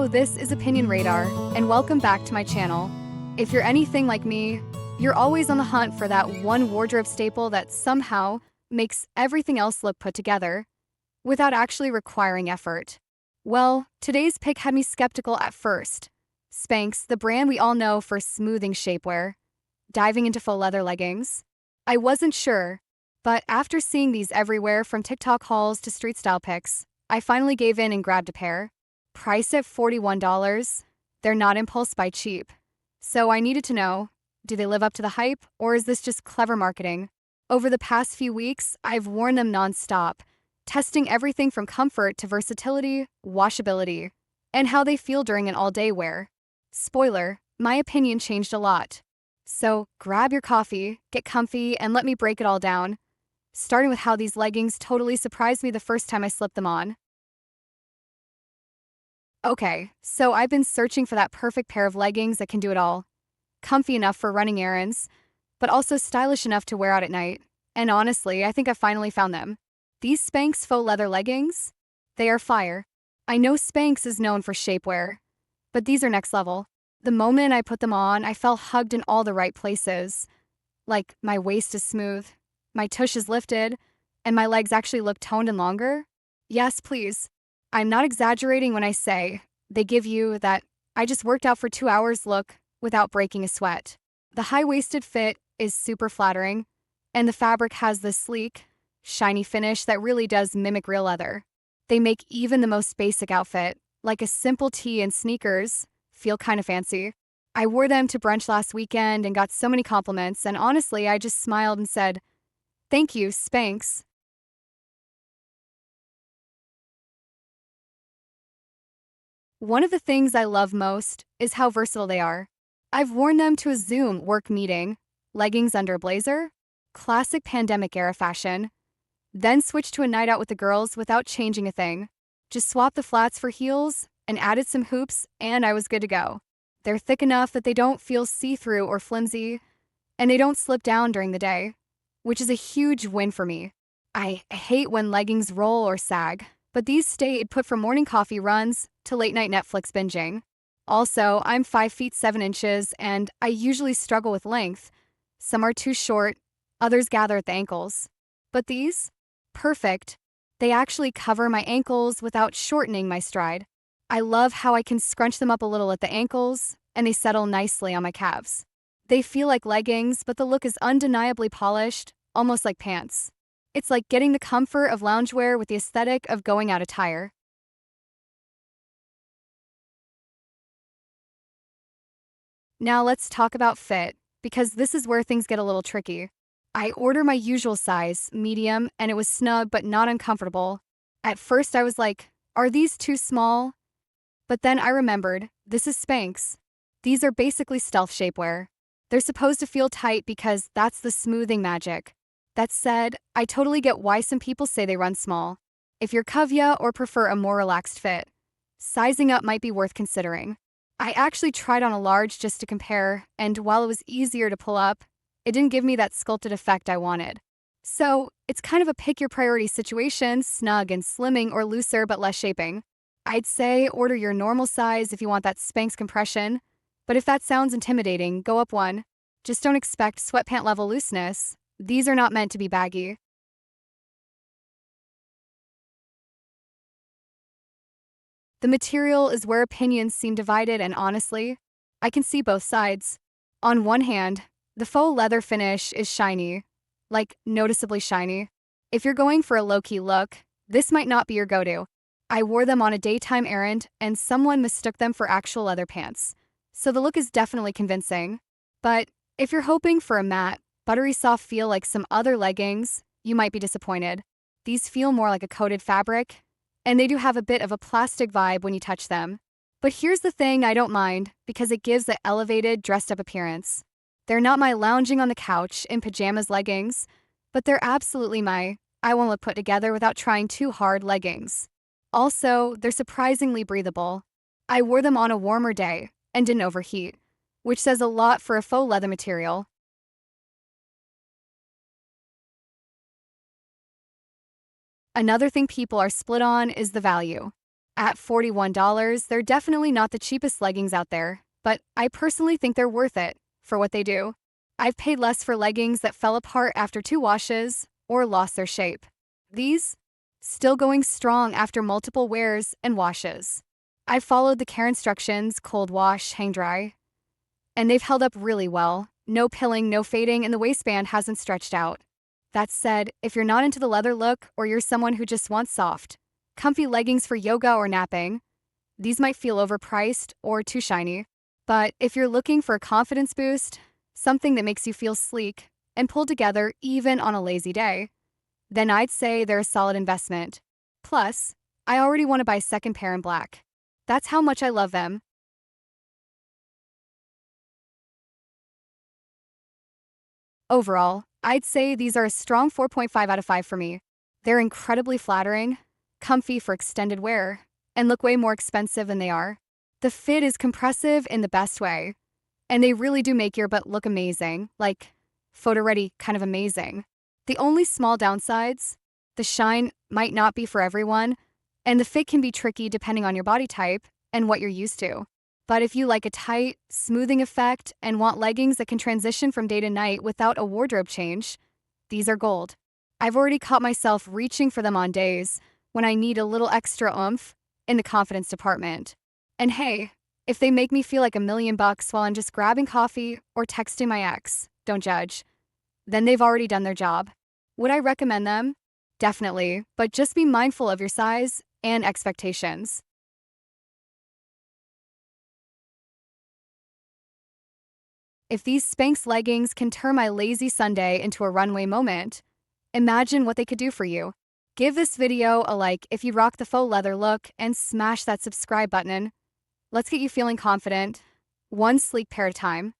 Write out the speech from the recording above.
Hello, this is Opinion Radar, and welcome back to my channel. If you're anything like me, you're always on the hunt for that one wardrobe staple that somehow makes everything else look put together, without actually requiring effort. Well, today's pick had me skeptical at first. Spanx, the brand we all know for smoothing shapewear, diving into faux leather leggings. I wasn't sure, but after seeing these everywhere from TikTok hauls to street style pics, I finally gave in and grabbed a pair. Priced at $41, they're not impulse buy cheap. So I needed to know, do they live up to the hype, or is this just clever marketing? Over the past few weeks, I've worn them nonstop, testing everything from comfort to versatility, washability, and how they feel during an all-day wear. Spoiler, my opinion changed a lot. So grab your coffee, get comfy, and let me break it all down, starting with how these leggings totally surprised me the first time I slipped them on. Okay, so I've been searching for that perfect pair of leggings that can do it all. Comfy enough for running errands, but also stylish enough to wear out at night. And honestly, I think I finally found them. These Spanx Faux Leather Leggings? They are fire. I know Spanx is known for shapewear, but these are next level. The moment I put them on, I felt hugged in all the right places. Like, my waist is smooth, my tush is lifted, and my legs actually look toned and longer. Yes, please. I'm not exaggerating when I say they give you that I just worked out for 2 hours look without breaking a sweat. The high-waisted fit is super flattering, and the fabric has this sleek, shiny finish that really does mimic real leather. They make even the most basic outfit, like a simple tee and sneakers, feel kind of fancy. I wore them to brunch last weekend and got so many compliments, and honestly, I just smiled and said, "Thank you, Spanx." One of the things I love most is how versatile they are. I've worn them to a Zoom work meeting, leggings under a blazer, classic pandemic-era fashion, then switched to a night out with the girls without changing a thing. Just swapped the flats for heels and added some hoops, and I was good to go. They're thick enough that they don't feel see-through or flimsy, and they don't slip down during the day, which is a huge win for me. I hate when leggings roll or sag, but these stayed put from morning coffee runs to late-night Netflix binging. Also, I'm 5 feet 7 inches, and I usually struggle with length. Some are too short, others gather at the ankles. But these? Perfect. They actually cover my ankles without shortening my stride. I love how I can scrunch them up a little at the ankles, and they settle nicely on my calves. They feel like leggings, but the look is undeniably polished, almost like pants. It's like getting the comfort of loungewear with the aesthetic of going out attire. Now let's talk about fit, because this is where things get a little tricky. I ordered my usual size, medium, and it was snug but not uncomfortable. At first I was like, are these too small? But then I remembered, this is Spanx. These are basically stealth shapewear. They're supposed to feel tight because that's the smoothing magic. That said, I totally get why some people say they run small. If you're Kavya or prefer a more relaxed fit, sizing up might be worth considering. I actually tried on a large just to compare, and while it was easier to pull up, it didn't give me that sculpted effect I wanted. So, it's kind of a pick your priority situation, snug and slimming or looser but less shaping. I'd say order your normal size if you want that Spanx compression, but if that sounds intimidating, go up one. Just don't expect sweatpant level looseness. These are not meant to be baggy. The material is where opinions seem divided, and honestly, I can see both sides. On one hand, the faux leather finish is shiny, like noticeably shiny. If you're going for a low-key look, this might not be your go-to. I wore them on a daytime errand, and someone mistook them for actual leather pants, so the look is definitely convincing. But if you're hoping for a matte, buttery soft feel like some other leggings, you might be disappointed. These feel more like a coated fabric, and they do have a bit of a plastic vibe when you touch them. But here's the thing I don't mind, because it gives the elevated, dressed-up appearance. They're not my lounging on the couch in pajamas leggings, but they're absolutely my I won't look put together without trying too hard leggings. Also, they're surprisingly breathable. I wore them on a warmer day and didn't overheat, which says a lot for a faux leather material. Another thing people are split on is the value. At $41, they're definitely not the cheapest leggings out there, but I personally think they're worth it for what they do. I've paid less for leggings that fell apart after 2 washes or lost their shape. These, still going strong after multiple wears and washes. I followed the care instructions, cold wash, hang dry, and they've held up really well. No pilling, no fading, and the waistband hasn't stretched out. That said, if you're not into the leather look or you're someone who just wants soft, comfy leggings for yoga or napping, these might feel overpriced or too shiny. But if you're looking for a confidence boost, something that makes you feel sleek and pulled together even on a lazy day, then I'd say they're a solid investment. Plus, I already want to buy a second pair in black. That's how much I love them. Overall, I'd say these are a strong 4.5 out of 5 for me. They're incredibly flattering, comfy for extended wear, and look way more expensive than they are. The fit is compressive in the best way, and they really do make your butt look amazing, like photo ready kind of amazing. The only small downsides, the shine might not be for everyone, and the fit can be tricky depending on your body type and what you're used to. But if you like a tight, smoothing effect and want leggings that can transition from day to night without a wardrobe change, these are gold. I've already caught myself reaching for them on days when I need a little extra oomph in the confidence department. And hey, if they make me feel like $1,000,000 while I'm just grabbing coffee or texting my ex, don't judge. Then they've already done their job. Would I recommend them? Definitely, but just be mindful of your size and expectations. If these Spanx leggings can turn my lazy Sunday into a runway moment, imagine what they could do for you. Give this video a like if you rock the faux leather look and smash that subscribe button. Let's get you feeling confident, one sleek pair at a time.